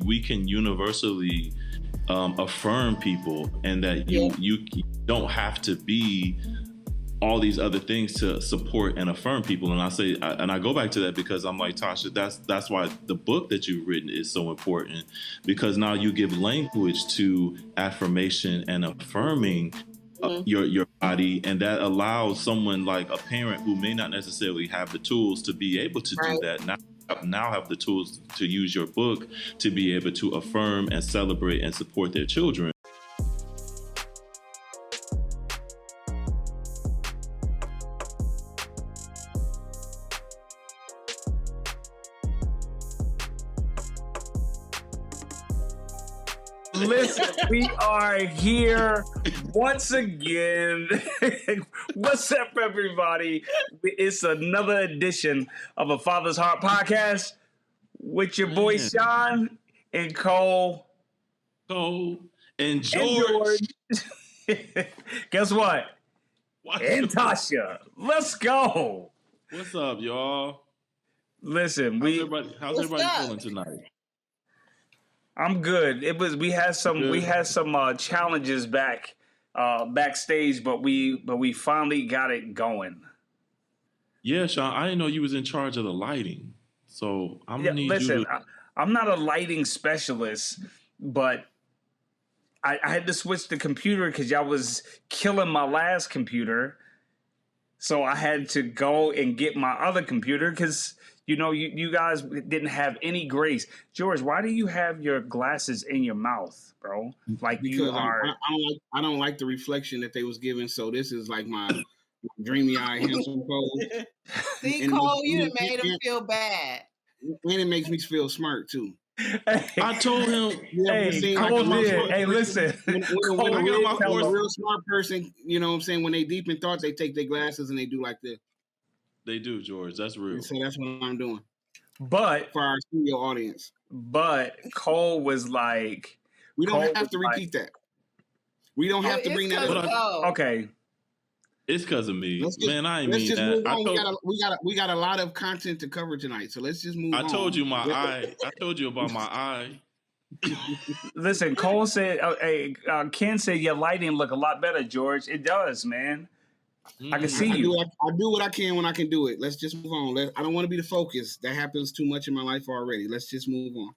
we can universally affirm people, and that you don't have to be all these other things to support and affirm people. And I go back to that because I'm like, Tasha, that's why the book that you've written is so important, because now you give language to affirmation and affirming your body, and that allows someone like a parent who may not necessarily have the tools to be able to do that now have the tools to use your book to be able to affirm and celebrate and support their children. Listen, we are here once again. What's up, everybody? It's another edition of a Father's Heart podcast with your boy Shon and Cole. And George. Guess what? And Tasha. Let's go. What's up, y'all? Listen, how's everybody feeling tonight? I'm good. We had some challenges backstage, but we finally got it going. Yeah, Shon, I didn't know you was in charge of the lighting, so I'm gonna need you to. I'm not a lighting specialist, but I had to switch the computer because y'all was killing my last computer, so I had to go and get my other computer because. You know, you guys didn't have any grace. George, why do you have your glasses in your mouth, bro? Like because you are. I don't like the reflection that they was giving. So this is like my dreamy eye handsome Cole. See, Cole, you done made him feel bad. And it makes me feel smart too. I told him. Cole did. Hey, listen. When a real smart person, you know what I'm saying, when they deep in thought, they take their glasses and they do like this. They do, George. That's real. So that's what I'm doing. But for our studio audience. But Cole was like, we don't have to repeat that. We don't have to bring that up. Okay. It's because of me. Man, I ain't mean that. We got a lot of content to cover tonight, so let's just move on. I told you my eye. I told you about my eye. Listen, Cole said, Ken said your lighting look a lot better, George. It does, man. I can see you. I do what I can when I can do it. Let's just move on. I don't want to be the focus. That happens too much in my life already. Let's just move on.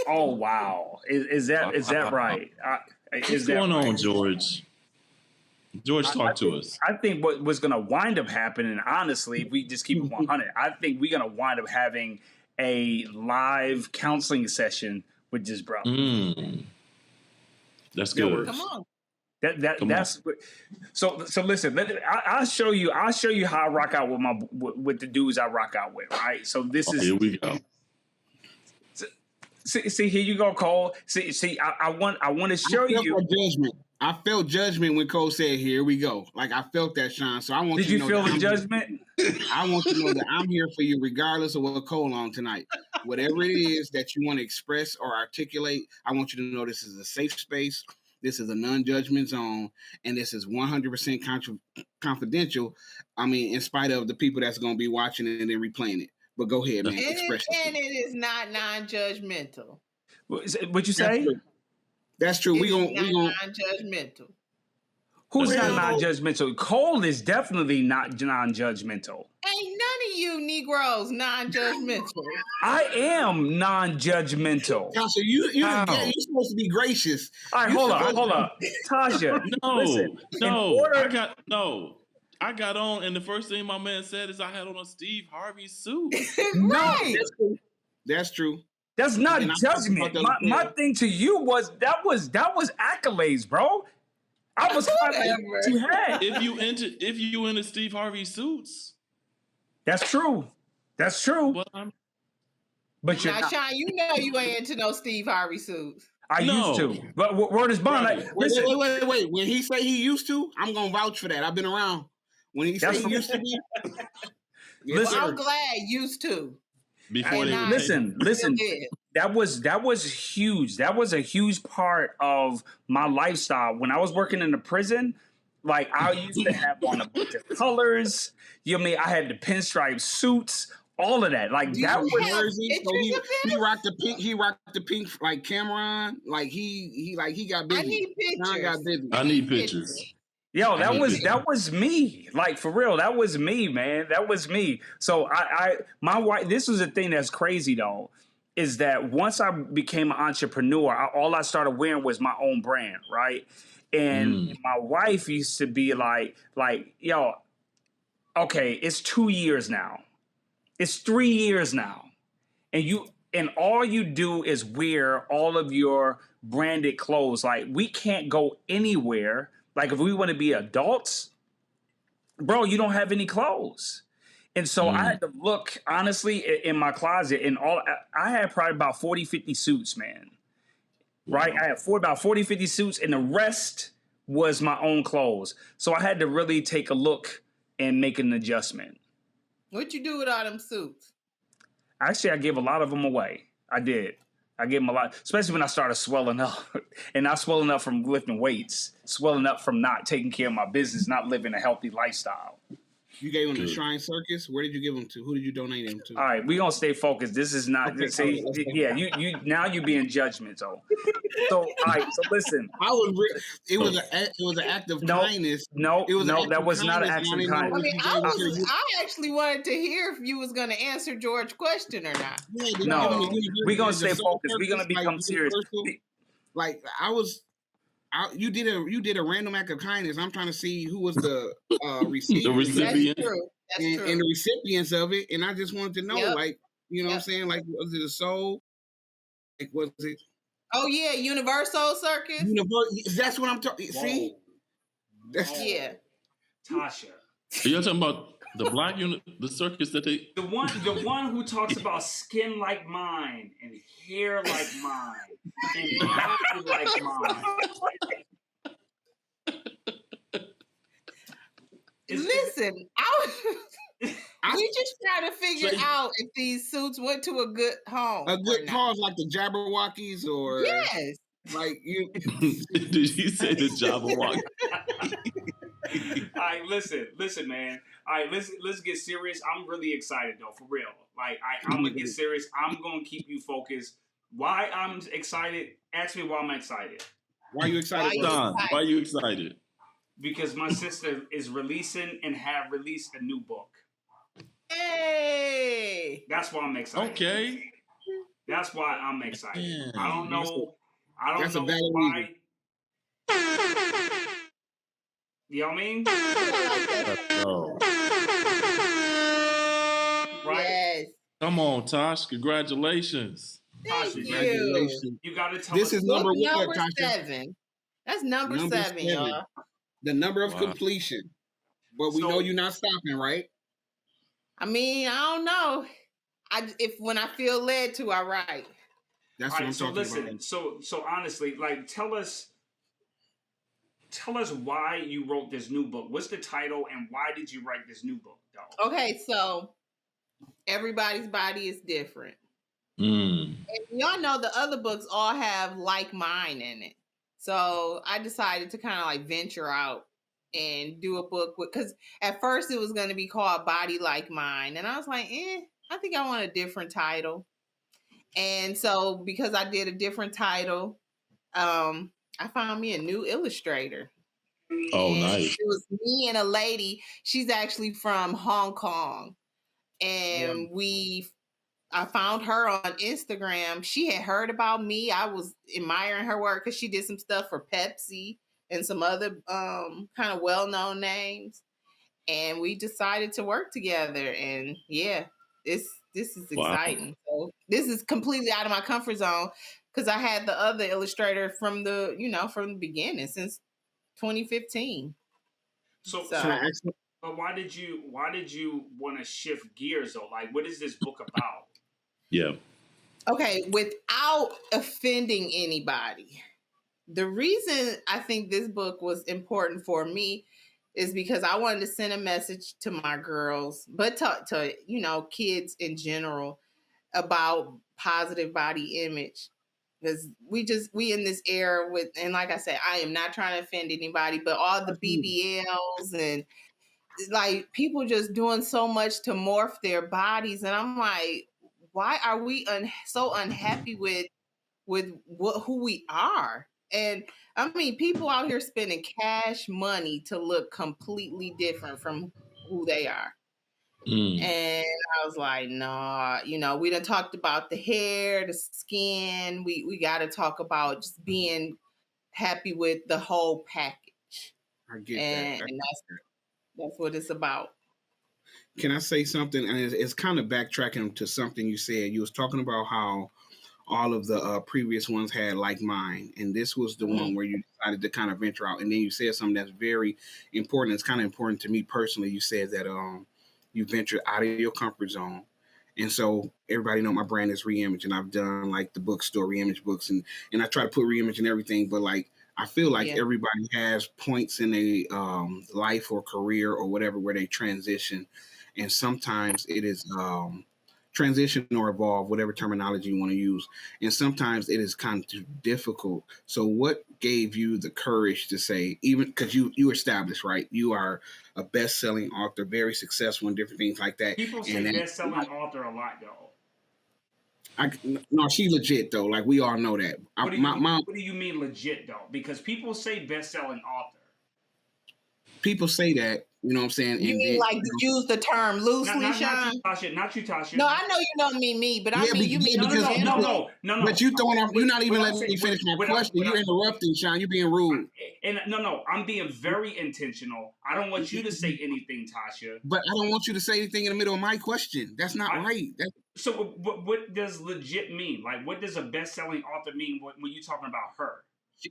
Oh wow, is that right? What's going on, George? George, talk to us. I think what was going to wind up happening, honestly, if we just keep it 100, I think we're going to wind up having a live counseling session with this brother. That's good. Come on. That's so listen. I'll show you how I rock out with the dudes I rock out with. Right. So this is here we go. See, here you go, Cole. See, I want to show you. Judgment. I felt judgment when Cole said, "Here we go." Like I felt that, Shon. So I want. Did you feel the judgment? I want to know that I'm here for you, regardless of what Cole on tonight. Whatever it is that you want to express or articulate, I want you to know this is a safe space. This is a non-judgment zone, and this is 100% confidential. I mean, in spite of the people that's going to be watching it and then replaying it. But go ahead, man. And it is not non-judgmental. What'd you say? That's true. We're going non-judgmental. Who's not non-judgmental? Cole is definitely not non-judgmental. Ain't none of you Negroes non-judgmental. I am non-judgmental. So you're supposed to be gracious. All right, hold up. Tasha, I got on, and the first thing my man said is I had on a Steve Harvey suit. Right. That's true. That's not judgment. My thing to you was that was accolades, bro. I was what you had. If you into Steve Harvey suits. That's true. But you're now, Shon, you know you ain't into no Steve Harvey suits. I used to. But word is bond. Right. Wait. When he say he used to, I'm gonna vouch for that. I've been around. When he say he used to be. Listen, I'm glad used to. Listen. That was huge. That was a huge part of my lifestyle. When I was working in the prison, like I used to have on a bunch of colors. You know what I mean? I had the pinstripe suits, All of that, like Do that you was. have Jersey, so pictures of this? he rocked the pink. He rocked the pink like Cameron. Like he got busy. I need Sean got pictures. busy. I need pictures. Yo, I need pictures. that was me. Like for real, that was me, man. That was me. So my wife. This was the thing that's crazy though, is that once I became an entrepreneur, all I started wearing was my own brand, right? And my wife used to be like, yo, okay, it's 2 years now, it's 3 years now, and all you do is wear all of your branded clothes. Like we can't go anywhere. Like if we want to be adults, bro, you don't have any clothes. And so I had to look honestly in my closet, and I had probably about 40, 50 suits, man. Right? I had about 40, 50 suits, and the rest was my own clothes. So I had to really take a look and make an adjustment. What you do with all them suits? Actually, I gave a lot of them away. I did. I gave them a lot, especially when I started swelling up. And not swelling up from lifting weights, swelling up from not taking care of my business, not living a healthy lifestyle. You gave him to Shrine Circus. Where did you give him to? Who did you donate him to? All right, we're gonna stay focused. This is not. Okay, See, yeah, you now you being judgmental. So, all right. So listen. It was an act of kindness. No, it was that was not an act of kindness. I mean, I actually wanted to hear if you was going to answer George's question or not. Yeah, no, we're gonna stay focused. We're gonna become serious. Like you did a random act of kindness. I'm trying to see who was the recipient. The recipient. That's true. That's true. And the recipients of it. And I just wanted to know, like, you know what I'm saying? Like, was it a soul? Like, was it? Oh, yeah, Universal Circus? That's what I'm talking. See? Yeah. Tasha. Are you talking about the black the circus that they... The one who talks about skin like mine and hair like mine and body like mine. Listen, we just trying to figure out if these suits went to a good home. A good cause like the Jabberwockies or... Yes. Like you... Did you say the Jabberwocky? All right, listen, man. All right, let's get serious. I'm really excited though, for real. Like I'm gonna get serious. I'm gonna keep you focused. Why I'm excited? Ask me why I'm excited. Why are you excited? Don, why are you excited? Because my sister is releasing and have released a new book. Hey, that's why I'm excited. Okay, that's why I'm excited. Man. I don't know why. You know what I mean? Right? Yes. Come on, Tosh. Congratulations. Thank you. You got to tell this us. Is number what, Tasha? 7. That's number 7, y'all. The number of completion. But we know you're not stopping, right? I mean, I don't know. When I feel led to, I write. That's what I'm talking about. So honestly, like tell us why you wrote this new book. What's the title and why did you write this new book, though? Okay, so everybody's body is different. And y'all know the other books all have like mine in it. So I decided to kind of like venture out and do a book because at first it was going to be called Body Like Mine. And I was like, I think I want a different title. And so because I did a different title, I found me a new illustrator. Oh, nice. It was me and a lady. She's actually from Hong Kong. And I found her on Instagram. She had heard about me. I was admiring her work because she did some stuff for Pepsi and some other kind of well-known names. And we decided to work together. And yeah, this is exciting. So this is completely out of my comfort zone because I had the other illustrator from the beginning since 2015. But why did you want to shift gears though? Like, what is this book about? Yeah. Okay, without offending anybody, the reason I think this book was important for me is because I wanted to send a message to my girls, but to kids in general about positive body image. Because we in this era and like I said, I am not trying to offend anybody, but all the BBLs and like people just doing so much to morph their bodies, and I'm like, why are we so unhappy with who we are? And I mean, people out here spending cash money to look completely different from who they are. And I was like, nah, we done talked about the hair, the skin. We got to talk about just being happy with the whole package. I get and, that. and that's what it's about. Can I say something? And it's kind of backtracking to something you said. You was talking about how all of the previous ones had like mine, and this was the one where you decided to kind of venture out. And then you said something that's very important. It's kind of important to me personally. You said that you ventured out of your comfort zone. And so everybody know my brand is Reimage, and I've done like the bookstore Reimage books, and I try to put Reimage in everything. But like I feel like everybody has points in a life or career or whatever where they transition, and sometimes it is transition or evolve, whatever terminology you want to use, and sometimes it is kind of difficult. So what gave you the courage to say, even because you established, right, you are a best-selling author, very successful in different things like that. People say best-selling author a lot, though. No, she legit though. Like we all know that. What do you mean legit though? Because people say best-selling author. People say that, you know what I'm saying? You mean like to use the term loosely, Shon? Not you, Tasha. No, I know you don't mean me, but I mean you mean no. But you throwing off. You're not even letting me finish my question. You're interrupting, Shon. You're being rude. And no, I'm being very intentional. I don't want you to say anything, Tasha. But I don't want you to say anything in the middle of my question. That's not right. So what does legit mean? Like, what does a best-selling author mean when you're talking about her?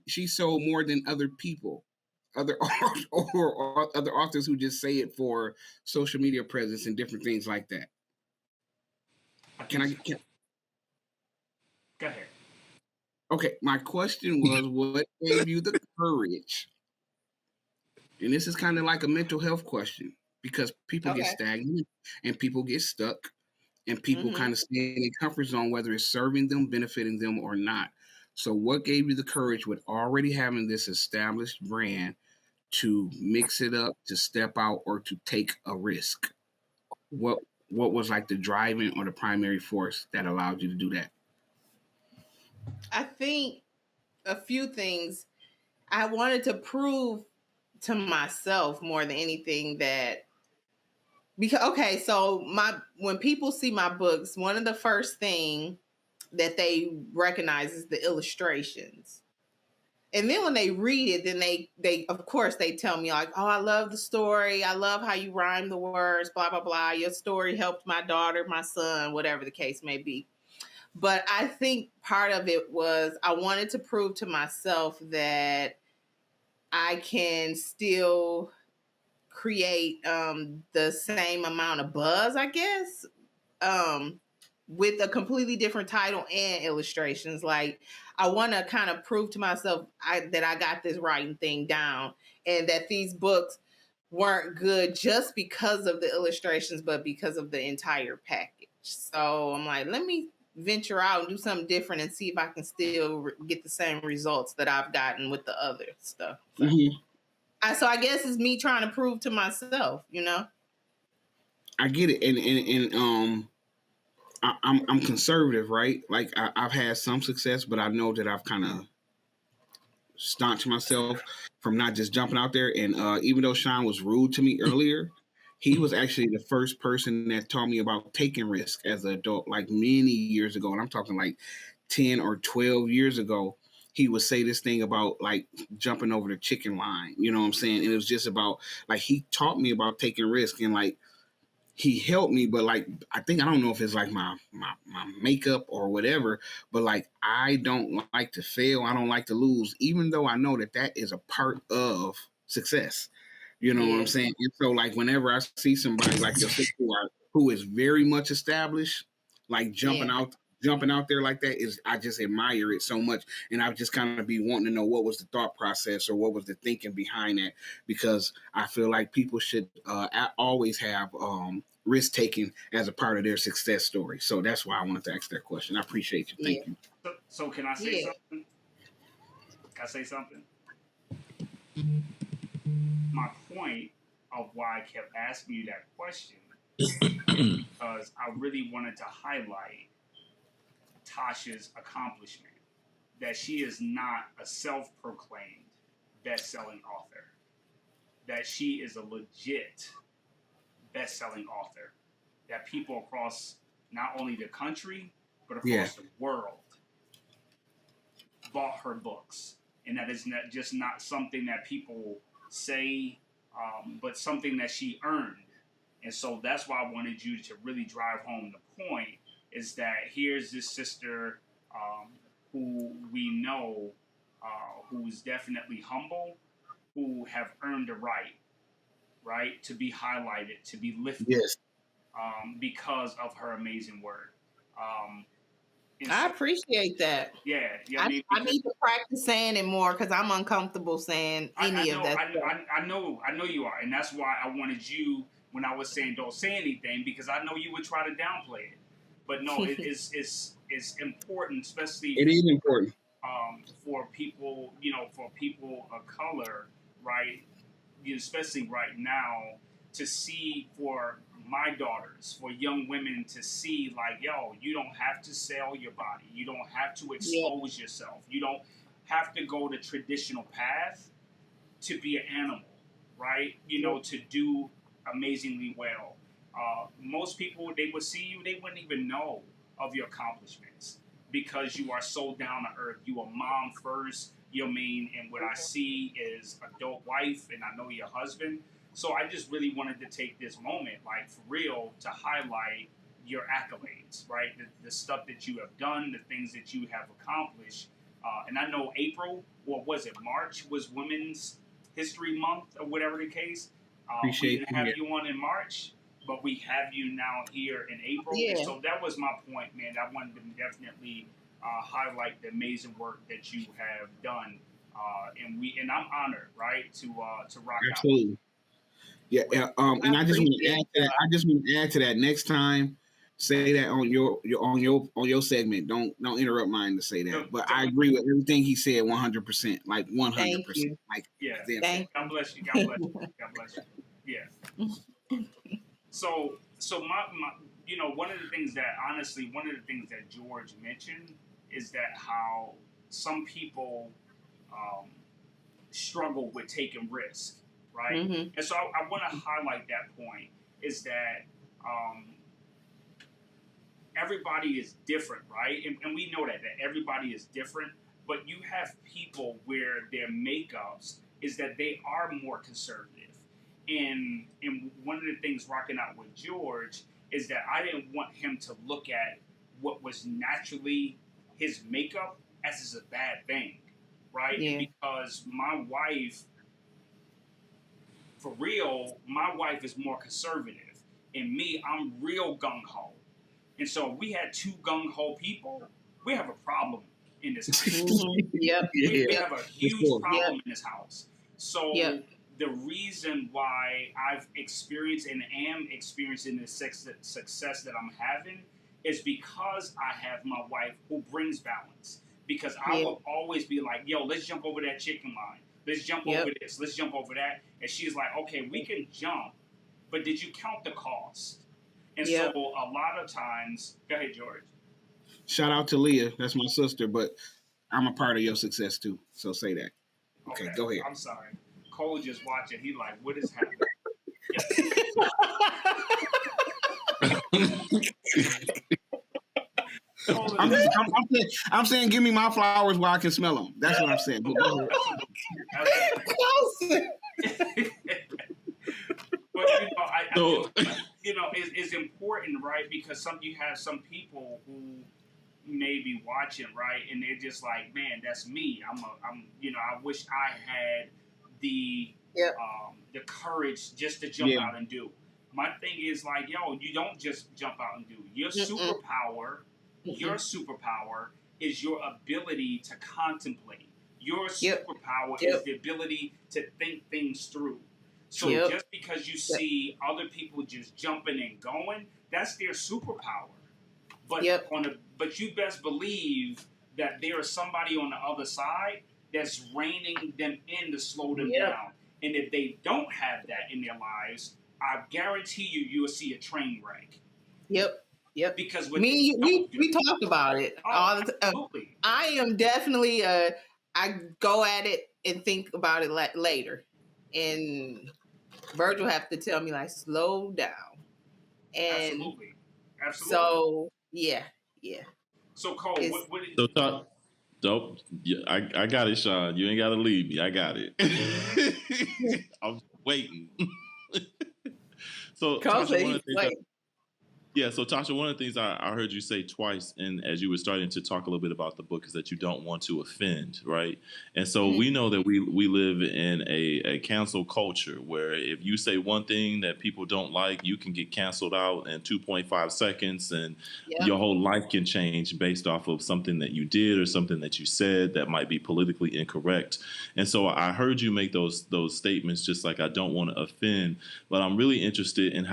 She sold more than other people. Other authors who just say it for social media presence and different things like that. Can I? Go ahead. Okay, my question was, what gave you the courage? And this is kind of like a mental health question, because people get stagnant and people get stuck, and people kind of stay in their comfort zone, whether it's serving them, benefiting them, or not. So what gave you the courage with already having this established brand to mix it up, to step out, or to take a risk? What was like the driving or the primary force that allowed you to do that? I think a few things. I wanted to prove to myself more than anything that, because so when people see my books, one of the first thing that they recognize is the illustrations. And then when they read it, then they of course they tell me like, oh, I love the story. I love how you rhyme the words, blah, blah, blah. Your story helped my daughter, my son, whatever the case may be. But I think part of it was I wanted to prove to myself that I can still create the same amount of buzz, I guess, with a completely different title and illustrations. Like, I want to kind of prove to myself that I got this writing thing down, and that these books weren't good just because of the illustrations, but because of the entire package. So I'm like, let me venture out and do something different and see if I can still get the same results that I've gotten with the other stuff. So, so I guess it's me trying to prove to myself, I get it, and I'm conservative, right? Like I've had some success, but I know that I've kind of staunched myself from not just jumping out there. And even though Shon was rude to me earlier, he was actually the first person that taught me about taking risk as an adult, like many years ago. And I'm talking like 10 or 12 years ago. He would say this thing about like jumping over the chicken line. You know what I'm saying? And it was just about like, he taught me about taking risk, and like, he helped me, but like, I don't know if it's like my makeup or whatever, but like, I don't like to fail. I don't like to lose, even though I know that is a part of success. You know what I'm saying? And so like, whenever I see somebody like yourself who is very much established, like jumping out there like that, I just admire it so much. And I just kind of be wanting to know what was the thought process or what was the thinking behind that, because I feel like people should always have risk taking as a part of their success story. So that's why I wanted to ask that question. I appreciate you. Thank you. So can I say something? Can I say something? My point of why I kept asking you that question because I really wanted to highlight Tasha's accomplishment, that she is not a self-proclaimed best-selling author, that she is a legit best-selling author, that people across not only the country, but across the world bought her books. And that is not something that people say, but something that she earned. And so that's why I wanted you to really drive home the point is that here's this sister who we know who's definitely humble, who have earned the right, to be highlighted, to be lifted because of her amazing work. I appreciate that. Yeah, I need to practice saying it more because I'm uncomfortable saying any of that. I know you are, and that's why I wanted you when I was saying don't say anything because I know you would try to downplay it, but no, it's important, especially it is important for people, for people of color, right? Especially right now, to see for my daughters, for young women to see like, yo, you don't have to sell your body. You don't have to expose yourself. You don't have to go the traditional path to be an animal, right? To do amazingly well. Most people, they would see you, they wouldn't even know of your accomplishments because you are so down to earth. You are mom first, and what I see is a dope wife, and I know your husband. So I just really wanted to take this moment, like for real, to highlight your accolades, right? The stuff that you have done, the things that you have accomplished. And I know April, or was it March, was Women's History Month, or whatever the case. We didn't have you on in March, but we have you now here in April. Yeah. And so that was my point, man. I wanted to definitely highlight the amazing work that you have done, and I'm honored, right, to rock Absolutely. out. Yeah, and I just want to add to that. I just want to add to that. Next time, say that on your segment. Don't interrupt mine to say that. But I agree with everything he said 100%. Like 100%. Like God bless you. God bless you. God bless you. Yeah. So my one of the things that George mentioned is that how some people struggle with taking risks, right? Mm-hmm. And so I want to highlight that point is that everybody is different, right? And we know that everybody is different, but you have people where their makeups is that they are more conservative. And one of the things rocking out with George is that I didn't want him to look at what was naturally his makeup as a bad thing, right? Yeah. Because my wife, for real, my wife is more conservative. And me, I'm real gung-ho. And so if we had two gung-ho people, we have a problem in this house. We have a huge problem in this house. So the reason why I've experienced and am experiencing the success that I'm having is because I have my wife who brings balance. Because I will always be like, yo, let's jump over that chicken line. Let's jump over this. Let's jump over that. And she's like, okay, we can jump, but did you count the cost? And so a lot of times, go ahead, George. Shout out to Leah. That's my sister, but I'm a part of your success too. So say that. Okay, go ahead. I'm sorry. Cole just watching. He like, what is happening? I'm saying, give me my flowers while I can smell them. That's what I'm saying. But it's important, right? Because you have some people who may be watching, right, and they're just like, man, that's me. I wish I had the courage just to jump out and do. My thing is like, yo, you don't just jump out and do. Your superpower is your ability to contemplate. Your superpower is the ability to think things through. So just because you see other people just jumping and going, that's their superpower. But but you best believe that there is somebody on the other side that's reining them in to slow them down. And if they don't have that in their lives, I guarantee you'll see a train wreck. Yep. Because we talked about it all the time. Absolutely. I am definitely I go at it and think about it later, and Virgil have to tell me like slow down. And absolutely. So yeah. So Cole, what is so talk? Dope. Yeah, I got it, Shon. You ain't got to leave me. I got it. I'm waiting. So Cole Tasha, one of the things so Tasha, one of the things I heard you say twice, and as you were starting to talk a little bit about the book, is that you don't want to offend, right? And so we know that we live in a cancel culture where if you say one thing that people don't like, you can get canceled out in 2.5 seconds, and your whole life can change based off of something that you did or something that you said that might be politically incorrect. And so I heard you make those statements, just like I don't want to offend, but I'm really interested in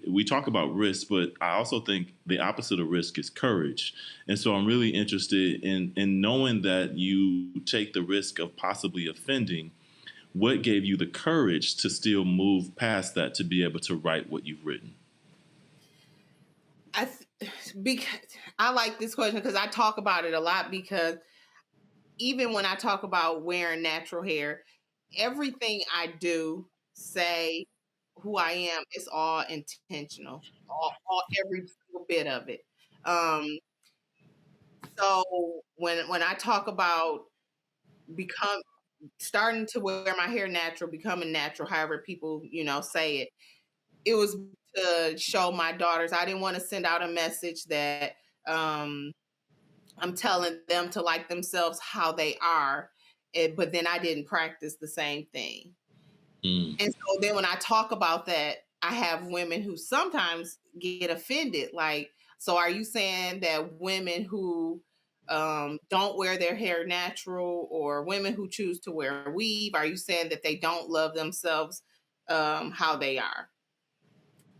we talk about risk, but I also think the opposite of risk is courage. And so I'm really interested in knowing that you take the risk of possibly offending. What gave you the courage to still move past that to be able to write what you've written? Because I like this question because I talk about it a lot, because even when I talk about wearing natural hair, everything I do, say, who I am, it's all intentional, all every single bit of it. So when I talk about starting to wear my hair natural, becoming natural, however people say it was to show my daughters. I didn't want to send out a message that I'm telling them to like themselves how they are, but then I didn't practice the same thing. And so then when I talk about that, I have women who sometimes get offended. Like, so are you saying that women who don't wear their hair natural, or women who choose to wear a weave, are you saying that they don't love themselves how they are?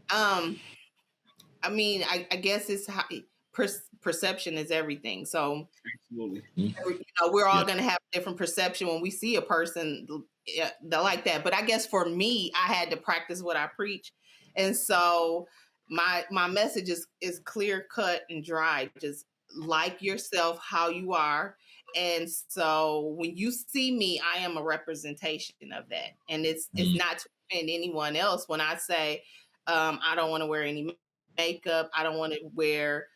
I mean, I guess it's how perception is everything. So absolutely, we're all going to have a different perception when we see a person like that. But I guess for me, I had to practice what I preach, and so my message is clear cut and dry. Just like yourself how you are. And so when you see me, I am a representation of that, and it's not to offend anyone else. When I say I don't want to wear any makeup, I don't want to wear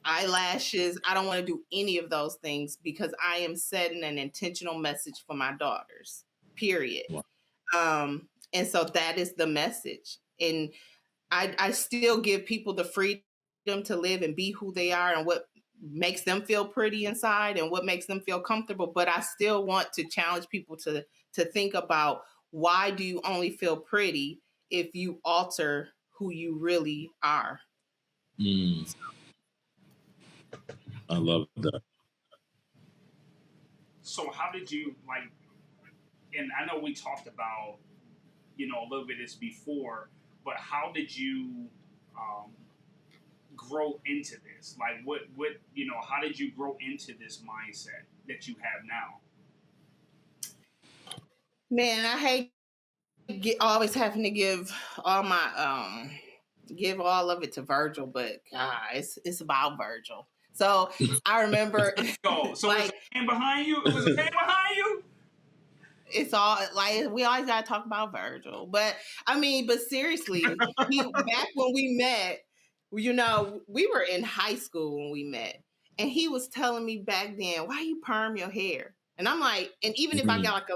eyelashes, I don't want to do any of those things, because I am setting an intentional message for my daughters, period. Wow. And so that is the message. And I still give people the freedom to live and be who they are and what makes them feel pretty inside and what makes them feel comfortable. But I still want to challenge people to think about, why do you only feel pretty if you alter who you really are? I love that. So how did you and I know we talked about, a little bit of this before, but how did you grow into this? Like what how did you grow into this mindset that you have now? Man, I hate always having to give all my give all of it to Virgil, but God, it's about Virgil. So I remember. So like, was a man behind you? It was a man behind you? It's all like, we always gotta talk about Virgil. But I mean, but seriously, back when we met, we were in high school when we met. And he was telling me back then, why you perm your hair? And I'm like, and even if I got like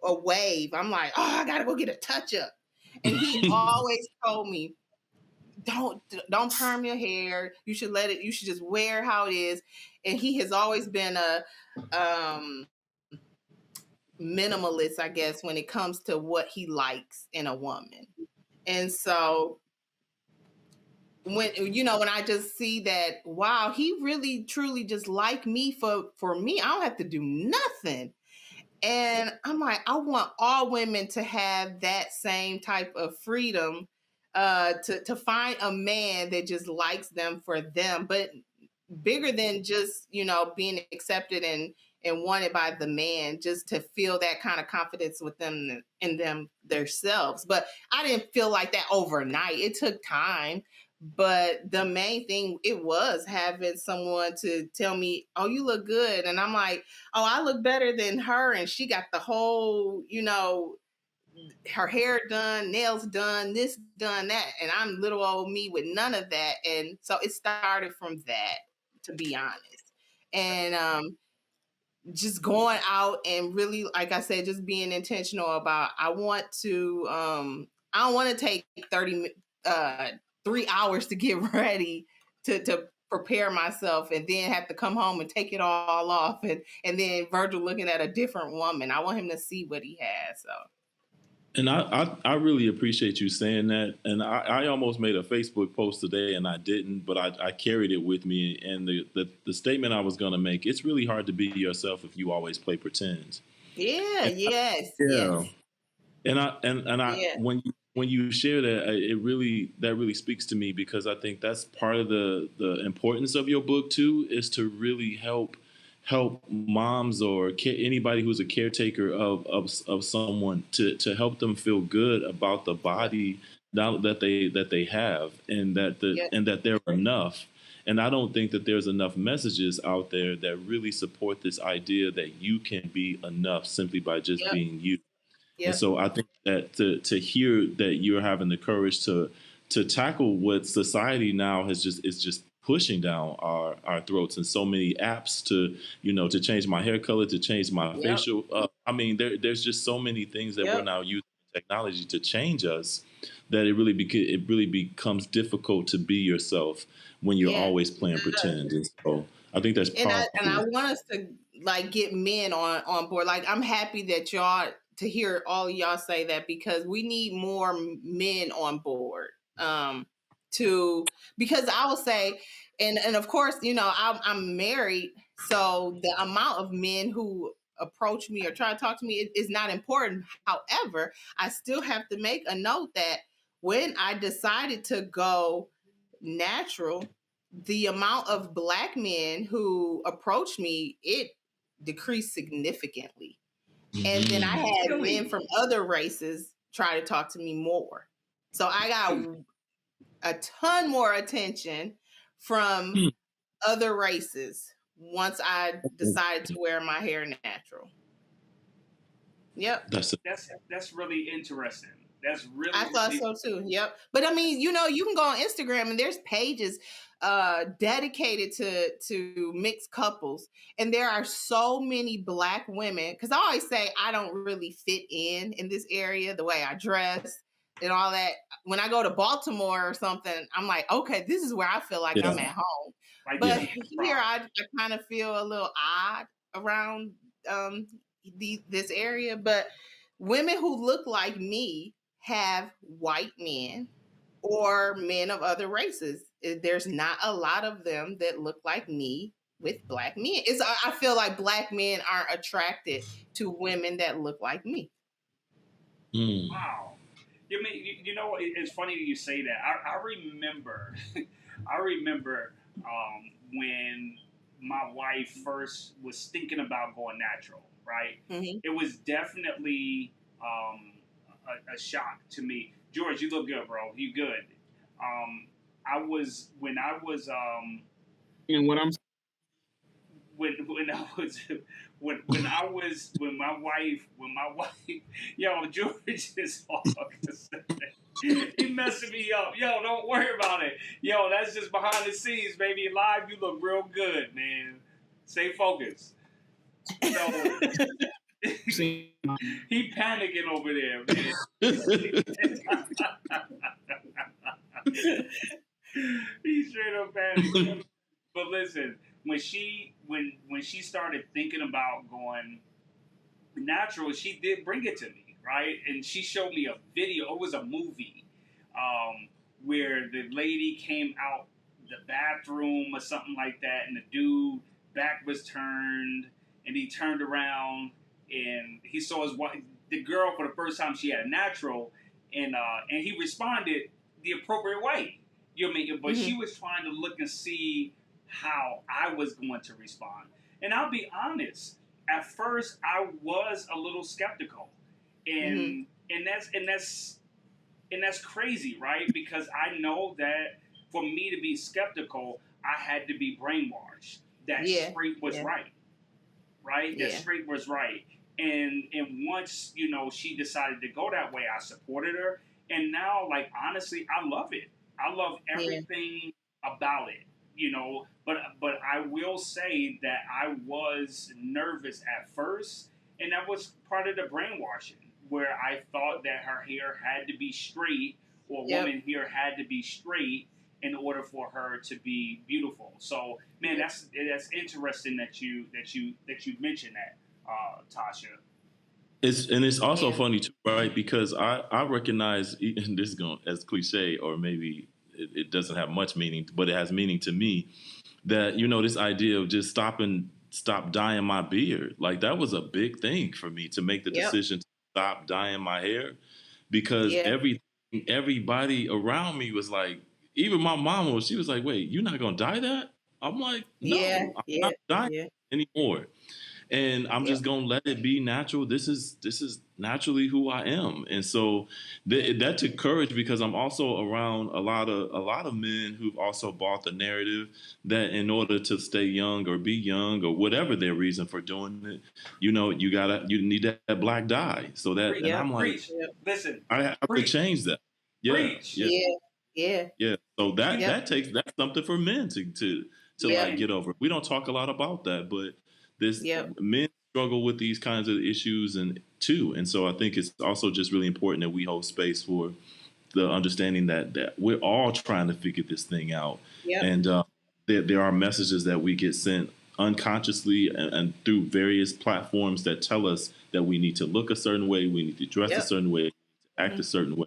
a wave, I'm like, oh, I gotta go get a touch up. And he always told me, don't perm your hair. You should you should just wear how it is. And he has always been a minimalist, I guess, when it comes to what he likes in a woman. And so when I just see that, wow, he really truly just like me for me, I don't have to do nothing. And I'm like, I want all women to have that same type of freedom, to find a man that just likes them for them, but bigger than just being accepted and wanted by the man, just to feel that kind of confidence with them in them themselves. But I didn't feel like that overnight. It took time. But the main thing, it was having someone to tell me, oh, you look good. And I'm like, oh, I look better than her. And she got the whole, her hair done, nails done, this done, that. And I'm little old me with none of that. And so it started from that, to be honest. And just going out and really, like I said, just being intentional about, I don't want to take 3 hours to get ready to prepare myself and then have to come home and take it all off, and then Virgil looking at a different woman. I want him to see what he has. So. And I really appreciate you saying that. And I almost made a Facebook post today and I didn't, but I carried it with me. And the statement I was going to make, it's really hard to be yourself if you always play pretend. Yeah, yes. And I when you share that, that really speaks to me, because I think that's part of the importance of your book too, is to really help moms or anybody who's a caretaker of someone, to help them feel good about the body that they have, and that they're enough. And I don't think that there's enough messages out there that really support this idea that you can be enough simply by just being you. And so I think that to hear that you're having the courage to tackle what society now is just pushing down our throats, and so many apps to change my hair color, to change my facial. I mean, there's just so many things that we're now using technology to change us, that it really becomes difficult to be yourself when you're always playing pretend. And so I think that's powerful. And I want us to get men on board. Like, I'm happy that y'all, to hear all of y'all say that, because we need more men on board. Because I will say, and of course, I'm married, so the amount of men who approach me or try to talk to me is not important. However, I still have to make a note that when I decided to go natural, the amount of Black men who approached me, it decreased significantly. And then I had men from other races try to talk to me more. So I got a ton more attention from other races once I decided to wear my hair natural. Yep. That's really interesting. That's really, I thought so too. Yep. But I mean, you can go on Instagram and there's pages dedicated to mixed couples, and there are so many Black women, because I always say I don't really fit in this area, the way I dress and all that. When I go to Baltimore or something, I'm like, okay, this is where I feel like I'm at home. But here I kind of feel a little odd around this area. But women who look like me have white men or men of other races. There's not a lot of them that look like me with Black men. I feel like Black men aren't attracted to women that look like me. Wow. It's funny that you say that. I remember, when my wife first was thinking about going natural, right? Mm-hmm. It was definitely a shock to me. George, you look good, bro. You good. And when my wife, yo, George is all he messing me up. Yo, don't worry about it. Yo, that's just behind the scenes, baby. Live, you look real good, man. Stay focused. So he panicking over there, man. He's straight up panicking. But listen, when she started thinking about going natural, she did bring it to me, right? And she showed me a video. It was a movie where the lady came out the bathroom or something like that, and the dude back was turned, and he turned around and he saw the girl for the first time. She had a natural, and he responded the appropriate way. You know what I mean? But she was trying to look and see how I was going to respond. And I'll be honest, at first I was a little skeptical, and that's crazy, right? Because I know that for me to be skeptical, I had to be brainwashed that straight was right, right? That straight was right. And once, she decided to go that way, I supported her. And now, like, honestly, I love it. I love everything about it, but I will say that I was nervous at first, and that was part of the brainwashing, where I thought that her hair had to be straight, or woman hair had to be straight in order for her to be beautiful. So, man, that's interesting that you mentioned that, Tasha. It's also funny too, right? Because I recognize, and this is going as cliche, or maybe it doesn't have much meaning, but it has meaning to me. That this idea of just stop dyeing my beard, like that was a big thing for me to make the decision to stop dyeing my hair, because everybody around me was like, even my mom she was like, "Wait, you're not gonna dye that?" I'm like, "No, I'm not dyeing anymore." And I'm just gonna let it be natural. This is naturally who I am, and so that took courage, because I'm also around a lot of men who've also bought the narrative that in order to stay young or be young or whatever their reason for doing it, you need that black dye. So that, and I'm like, Listen, I have to change that. Preach. Yeah. So that's something for men to like get over. We don't talk a lot about that, but this men struggle with these kinds of issues and so I think it's also just really important that we hold space for the understanding that we're all trying to figure this thing out. And there are messages that we get sent unconsciously and through various platforms that tell us that we need to look a certain way, we need to dress a certain way, act a certain way,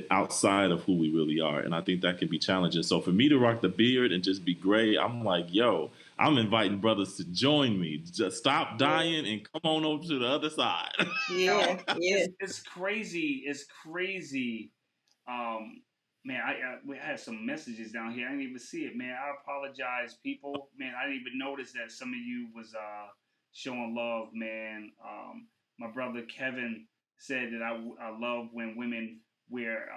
outside of who we really are. And I think that can be challenging. So for me to rock the beard and just be gray, I'm like, yo, I'm inviting brothers to join me. Just stop dying and come on over to the other side. It's crazy. It's crazy. Man, we had some messages down here. I didn't even see it, man. I apologize, people. Man, I didn't even notice that some of you was showing love, man. My brother Kevin said that I love when women wear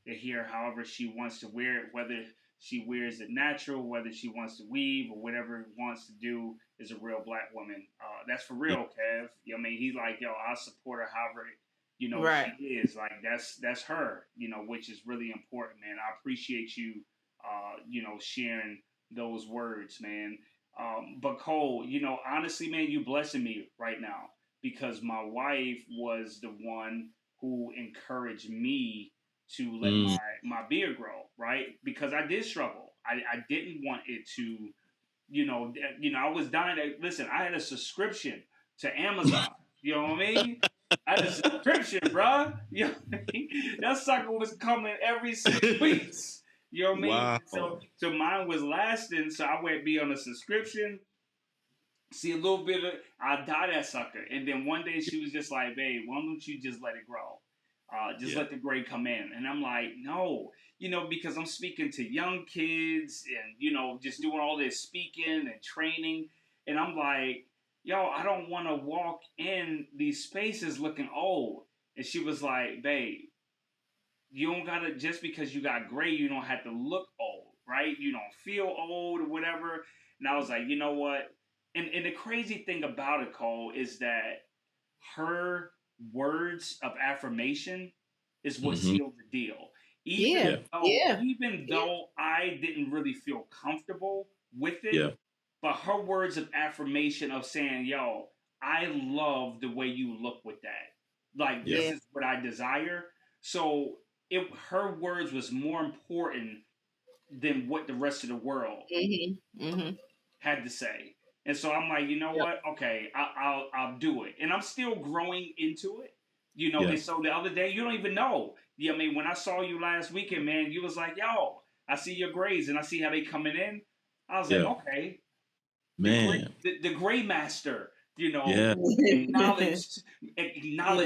their hair however she wants to wear it, whether she wears it natural, whether she wants to weave, or whatever wants to do, is a real black woman. That's for real, Kev. I mean, he's like, yo, I support her however she is. Like, that's her, which is really important, man. I appreciate you, sharing those words, man. But Cole, honestly, man, you blessing me right now, because my wife was the one who encouraged me to let my beard grow, right? Because I did struggle. I didn't want it to, I was dying to listen. I had a subscription to Amazon. You know what I mean? I had a subscription, bro. You know what I mean? That sucker was coming every 6 weeks. You know what I mean? Wow. So mine was lasting. So I would be on a subscription, see a little bit of, I die that sucker. And then one day she was just like, babe, why don't you just let it grow? Just let the gray come in. And I'm like, no, because I'm speaking to young kids and, just doing all this speaking and training. And I'm like, yo, I don't want to walk in these spaces looking old. And she was like, babe, you don't gotta, just because you got gray, you don't have to look old, right? You don't feel old or whatever. And I was like, you know what? And the crazy thing about it, Cole, is that her words of affirmation is what sealed the deal. Even though I didn't really feel comfortable with it, but her words of affirmation of saying, yo, I love the way you look with that. Like, this is what I desire. So her words was more important than what the rest of the world had to say. And so I'm like, you know what? Okay, I'll do it. And I'm still growing into it, And so the other day, you don't even know. I mean, when I saw you last weekend, man, you was like, yo, I see your grades and I see how they coming in. I was like, okay, man, the gray master, acknowledge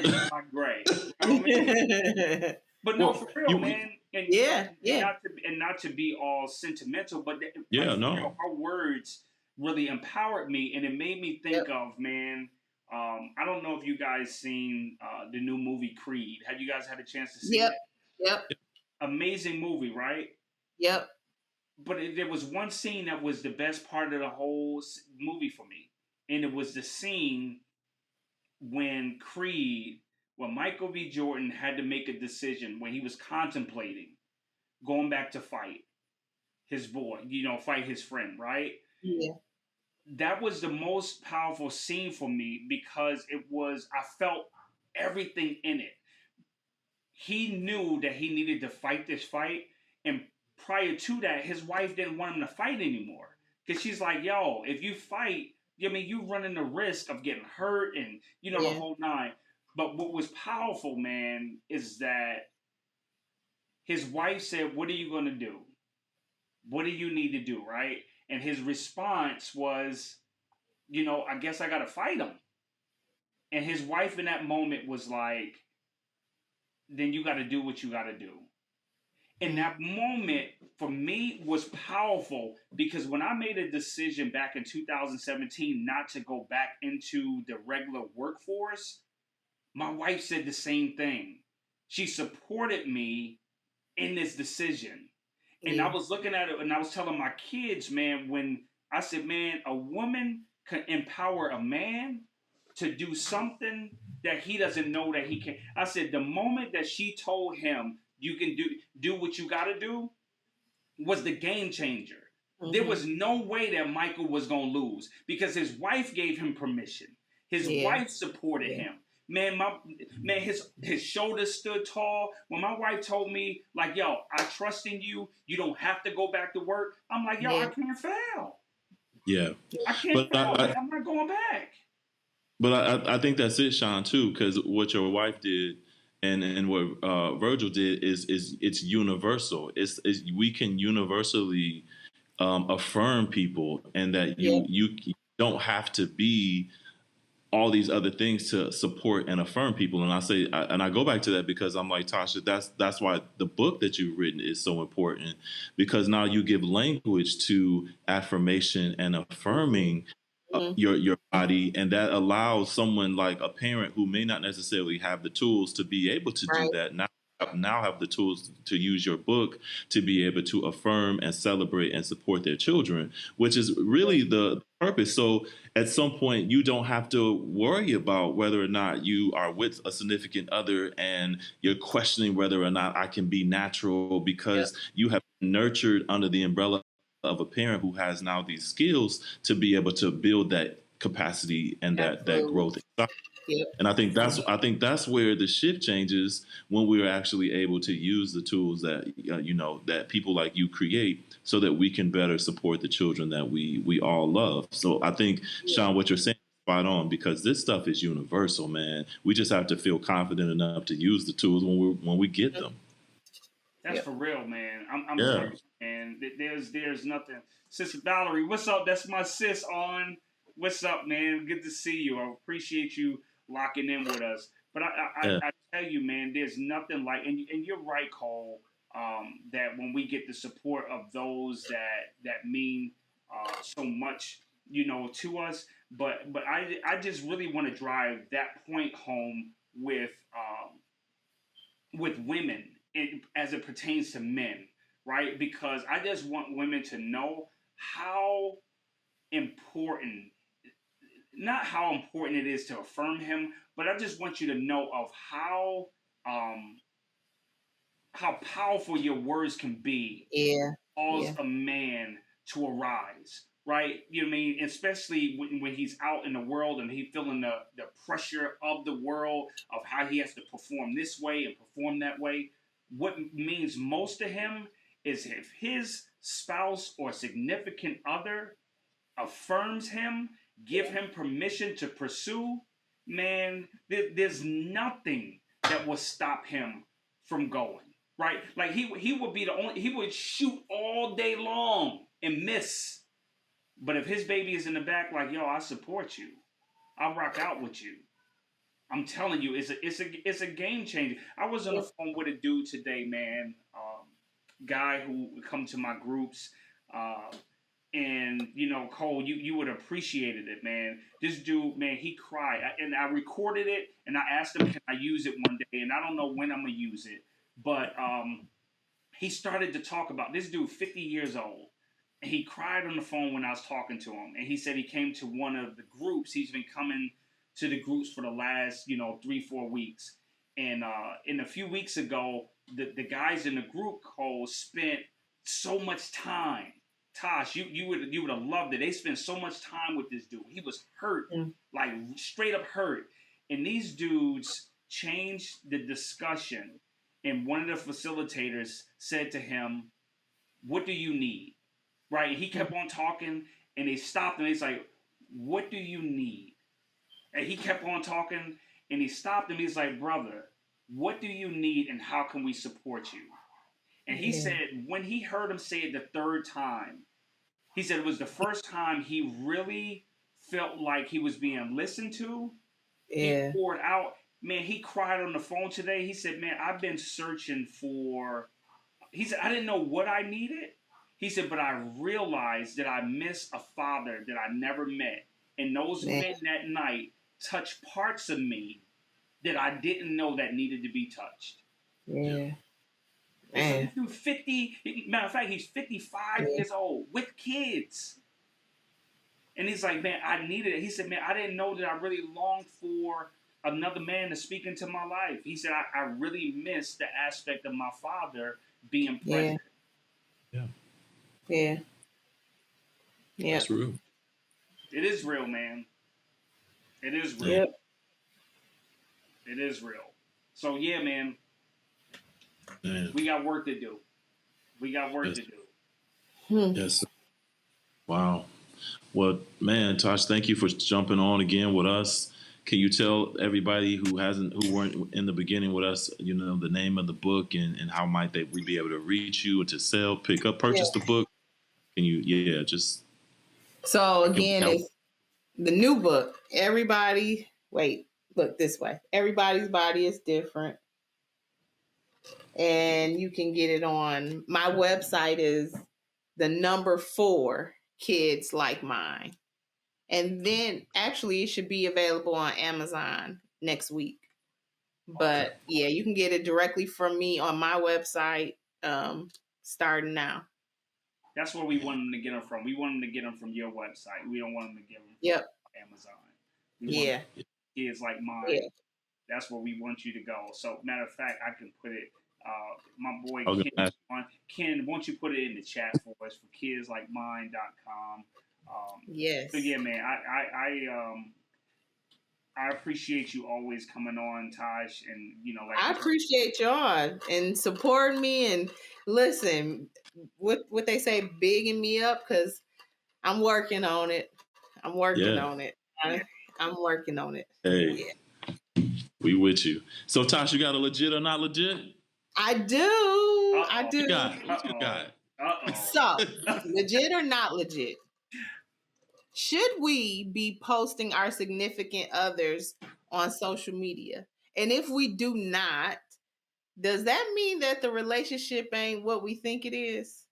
my gray. You know what I mean? But no, for real, man. And not to be all sentimental, but real, her words really empowered me, and it made me think of, man. I don't know if you guys seen the new movie Creed. Have you guys had a chance to see it? Yep. Amazing movie, right? Yep. But there was one scene that was the best part of the whole movie for me, and it was the scene when Michael B. Jordan had to make a decision when he was contemplating going back to fight his boy, fight his friend, right? Yeah. That was the most powerful scene for me because I felt everything in it. He knew that he needed to fight this fight, and prior to that, his wife didn't want him to fight anymore because she's like, "Yo, if you fight, you running the risk of getting hurt and the whole nine." But what was powerful, man, is that his wife said, "What are you going to do? What do you need to do?" Right? And his response was, "I guess I got to fight him." And his wife in that moment was like, "Then you got to do what you got to do." And that moment for me was powerful because when I made a decision back in 2017 not to go back into the regular workforce, my wife said the same thing. She supported me in this decision. And I was looking at it and I was telling my kids, man, when I said, man, a woman can empower a man to do something that he doesn't know that he can. I said, the moment that she told him, you can do what you got to do, was the game changer. Mm-hmm. There was no way that Michael was going to lose because his wife gave him permission. His wife supported him. Man, his shoulders stood tall. When my wife told me, like, yo, I trust in you. You don't have to go back to work. I'm like, yo, I can't fail. Yeah. I can't fail. I'm not going back. But I think that's it, Shon, too, because what your wife did and what Virgil did is it's universal. It's we can universally affirm people, and that you don't have to be all these other things to support and affirm people. And I go back to that because I'm like, Tasha, that's why the book that you've written is so important, because now you give language to affirmation and affirming your body, and that allows someone like a parent who may not necessarily have the tools to be able to do that now have the tools to use your book to be able to affirm and celebrate and support their children, which is really the purpose. So at some point, you don't have to worry about whether or not you are with a significant other and you're questioning whether or not I can be natural, because you have nurtured under the umbrella of a parent who has now these skills to be able to build that capacity and that growth. And I think that's where the shift changes, when we're actually able to use the tools that that people like you create, so that we can better support the children that we all love. So I think, Shon, what you're saying is spot on, because this stuff is universal, man. We just have to feel confident enough to use the tools when we get them. That's for real, man. I'm telling you, man. There's nothing. Sister Valerie, what's up? That's my sis on. What's up, man? Good to see you. I appreciate you locking in with us. But I tell you, man, there's nothing like, and you're right, Cole, that when we get the support of those that mean so much, to us. But I just really want to drive that point home with women as it pertains to men, right? Because I just want women to know how important, not how important it is to affirm him, but I just want you to know of how powerful your words can be. Cause a man to arise, right? You know what I mean? Especially when he's out in the world and he's feeling the pressure of the world, of how he has to perform this way and perform that way. What means most to him is if his spouse or significant other affirms him, give him permission to pursue, man, there's nothing that will stop him from going. Right? Like he would be he would shoot all day long and miss. But if his baby is in the back, like, yo, I support you. I'll rock out with you. I'm telling you, it's a game changer. I was on the phone with a dude today, man. Guy who would come to my groups. And Cole, you would have appreciated it, man. This dude, man, he cried, and I recorded it, and I asked him, "Can I use it one day?" And I don't know when I'm gonna use it, but he started to talk about this dude, 50 years old, and he cried on the phone when I was talking to him, and he said he came to one of the groups. He's been coming to the groups for the last 3-4 weeks, and a few weeks ago, the guys in the group, Cole, spent so much time. Tosh, you would have loved it. They spent so much time with this dude. He was hurt, like straight up hurt. And these dudes changed the discussion. And one of the facilitators said to him, "What do you need?" Right? He kept on talking, and they stopped, and he's like, "What do you need?" And he kept on talking, and he stopped him. He's like, "Brother, what do you need, and how can we support you?" And he said when he heard him say it the third time, he said it was the first time he really felt like he was being listened to. He poured out. Man, he cried on the phone today. He said, "Man, I've been searching for." He said, "I didn't know what I needed." He said, "But I realized that I miss a father that I never met. And those men that night touched parts of me that I didn't know that needed to be touched." Yeah. Man. So 50, matter of fact, he's 55 years old with kids. And he's like, "Man, I needed it." He said, "Man, I didn't know that I really longed for another man to speak into my life." He said, I really missed the aspect of my father being present. Yeah. That's real. It is real, man. It is real. Yep. It is real. So, yeah, man. We got work to do. Yes. Wow. Well, man, Tosh, thank you for jumping on again with us. Can you tell everybody who weren't in the beginning with us, the name of the book and how might we be able to reach you or to sell, pick up, purchase the book? Can you, just. So again, it's the new book. Look this way. Everybody's body is different. And you can get it on my website is the number 4 Kids Like Mine. And then actually it should be available on Amazon next week. But yeah, you can get it directly from me on my website starting now. That's where we want them to get them from. We want them to get them from your website. We don't want them to get them from Amazon. We want Kids Like Mine. Yeah. That's where we want you to go. So matter of fact, I can put it. My boy Ken, won't you put it in the chat for us for kidslikemine.com. Yes. So yeah, man, I appreciate you always coming on, Tosh, and I appreciate y'all and supporting me and listen, what they say, bigging me up because I'm working on it. I'm working on it. Hey, we with you. So Tosh, you got a legit or not legit? I do. Uh-oh. I do. What you got? So, legit or not legit? Should we be posting our significant others on social media? And if we do not, does that mean that the relationship ain't what we think it is?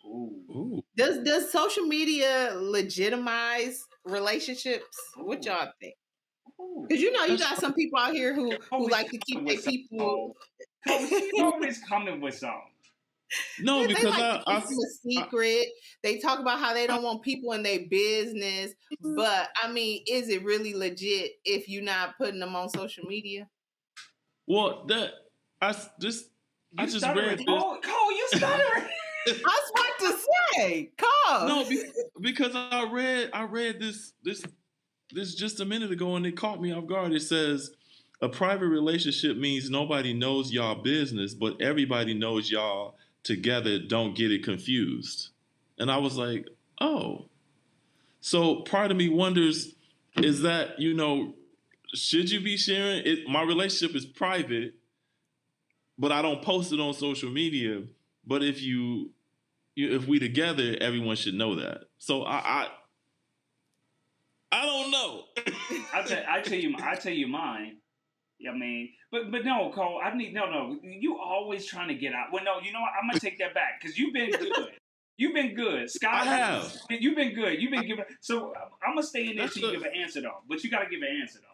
Ooh. Does social media legitimize relationships? Ooh. What y'all think? Because you got some people out here who like to keep their people. She's always coming with something. No, because they like to keep them a secret. They talk about how they don't want people in their business. But I mean, is it really legit if you're not putting them on social media? Well, I just read this. Cole, you stuttering. I was about to say, Cole. No, because I read this just a minute ago and it caught me off guard. It says a private relationship means nobody knows y'all business, but everybody knows y'all together. Don't get it confused. And I was like, oh. So part of me wonders, is that, should you be sharing it? My relationship is private, but I don't post it on social media. But if we together, everyone should know that. So I don't know. I tell you mine. I mean, but no, Cole. No. You always trying to get out. Well, no. You know what? I'm gonna take that back because you've been good. You've been good, Scott. I have. You've been good. You've been giving. So I'm gonna stay in there That's till you give an answer though. But you gotta give an answer though.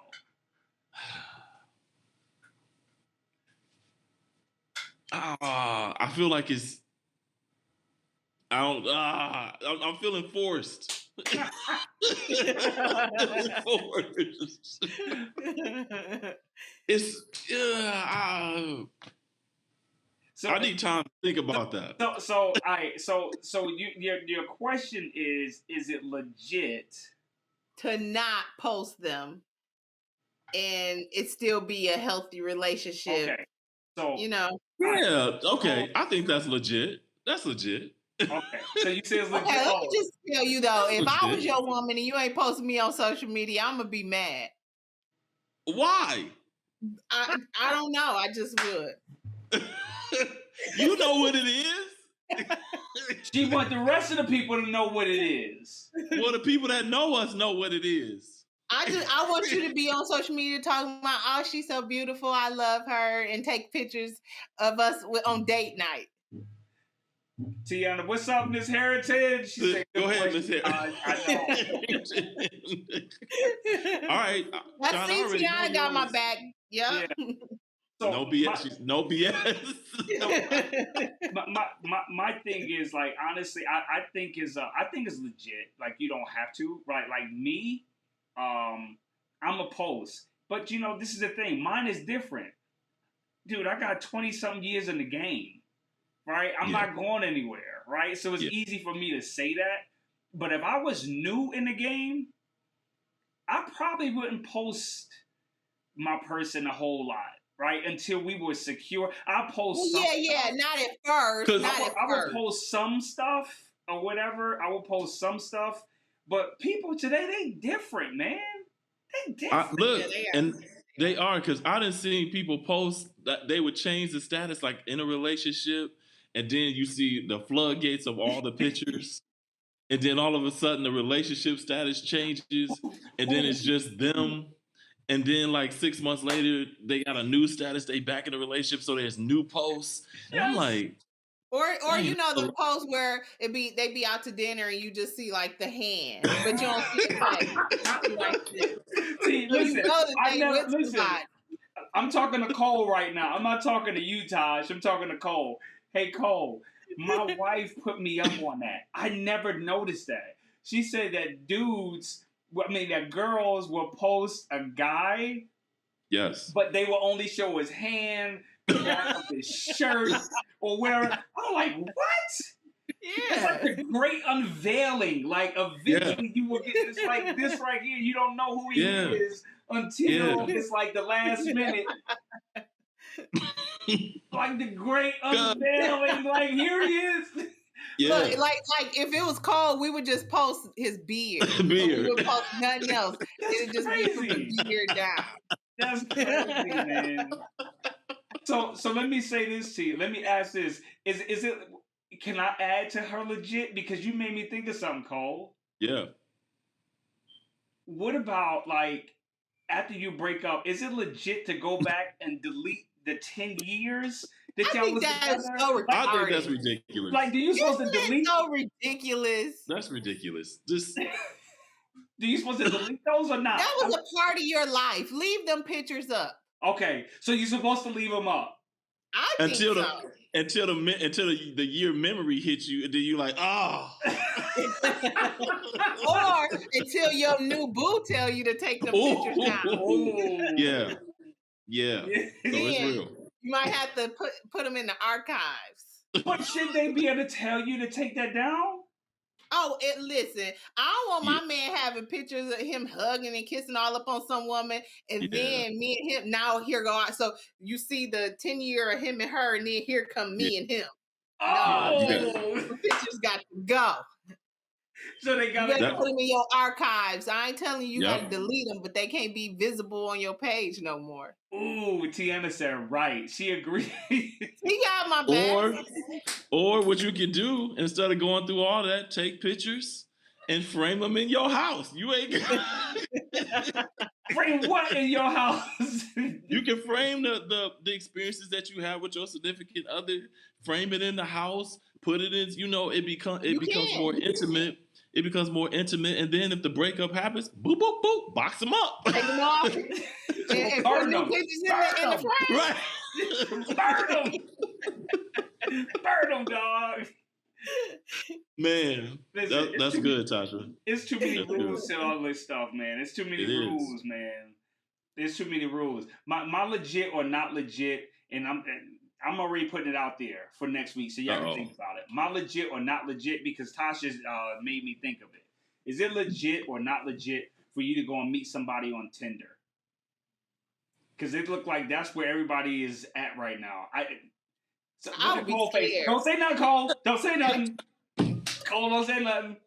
I feel like it's. I don't. I'm feeling forced. Forced. It's. So I need time to think about that. So your question is it legit to not post them and it still be a healthy relationship? Okay. So Yeah, okay. I think that's legit. That's legit. Okay. So you say it's legit. Okay, let me just tell you though, if I was your woman and you ain't posting me on social media, I'm gonna be mad. Why? I don't know. I just would. You know what it is? She want the rest of the people to know what it is. Well, the people that know us know what it is. I want you to be on social media talking about, oh, she's so beautiful, I love her, and take pictures of us on date night. Tiana, what's up, Miss Heritage? She said, go ahead, Miss Heritage. All right. I see Tiana got my back. Yep. Yeah. So no BS. No BS. my thing is, like, honestly, I think it's legit. Like, you don't have to, right? Like me, I'm a post, but this is the thing. Mine is different, dude. I got 20-something years in the game, right? I'm not going anywhere, right? So it's easy for me to say that. But if I was new in the game, I probably wouldn't post my person a whole lot. Right, until we were secure, I'll post. Not at first. I will post some stuff or whatever. I will post some stuff, but people today, they different, man. They different. Look, they are, because I done seen people post that they would change the status, like in a relationship, and then you see the floodgates of all the pictures, and then all of a sudden the relationship status changes, and then it's just them. And then, like 6 months later, they got a new status. They back in a relationship, so there's new posts. And I'm like, or the post where they be out to dinner and you just see like the hand, but you don't see it like this. See, listen, I'm talking to Cole right now. I'm not talking to you, Taj. I'm talking to Cole. Hey, Cole, my wife put me up on that. I never noticed that. She said that that girls will post a guy. Yes. But they will only show his hand, the back of his shirt, or whatever. I'm like, what? Yeah. It's like the great unveiling. Like, eventually you will get this like this right here. You don't know who he is until it's like the last minute. Like the great unveiling. Like, here he is. Yeah. Look, like if it was cold, we would just post his beard. We would post nothing else. It would just be the beard down. That's crazy, man. So let me say this to you. Let me ask this: Is it? Can I add to her legit? Because you made me think of something, Cole. Yeah. What about, like, after you break up? Is it legit to go back and delete the 10 years? I think that's so retarded. I think that's ridiculous. Like, do you supposed to delete? So ridiculous. That's ridiculous. Just do you supposed to delete those or not? That was a part of your life. Leave them pictures up. Okay, so you're supposed to leave them up. I think so. Until the year memory hits you, and then you're like, oh. Or until your new boo tell you to take the pictures down. Yeah. So it's real. You might have to put them in the archives. But should they be able to tell you to take that down? Oh, listen, I don't want my man having pictures of him hugging and kissing all up on some woman, and then me and him now here go out. So you see the 10-year of him and her, and then here come me and him. Oh, the pictures got to go. So they got to put them in your archives. I ain't telling you got to delete them, but they can't be visible on your page no more. Ooh, Tiana said right. She agreed. He got my back. Or what you can do, instead of going through all that, take pictures and frame them in your house. You ain't frame what in your house? You can frame the experiences that you have with your significant other. Frame it in the house. put it in. It becomes more intimate. It becomes more intimate, and then if the breakup happens, boop boop boop, box them up. Take them off. and put new pictures in the frame. Right. Burn them. Burn them, dog. Man, that's good, Tasha. It's too many rules to all this stuff, man. It's too many rules, man. There's too many rules. My legit or not legit, and I'm already putting it out there for next week, so y'all can think about it. My legit or not legit, because Tasha's made me think of it. Is it legit or not legit for you to go and meet somebody on Tinder? Because it looked like that's where everybody is at right now. I'll be scared. Don't say nothing, Cole. Don't say nothing. Cole, don't say nothing.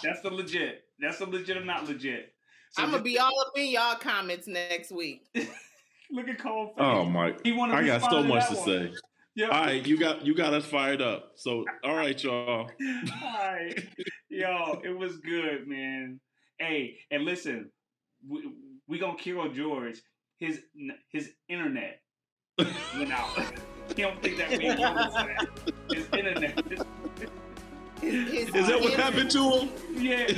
That's the legit. That's the legit or not legit. So I'm going to be all up in y'all comments next week. Look at Cole's face. Oh, Mike. I got so much to say. Yep. All right, you got us fired up. So, all right, y'all. All right. Yo, it was good, man. Hey, and listen, we going to kill George. His internet went out. He don't think that means his internet. Is that what happened to him? Yeah.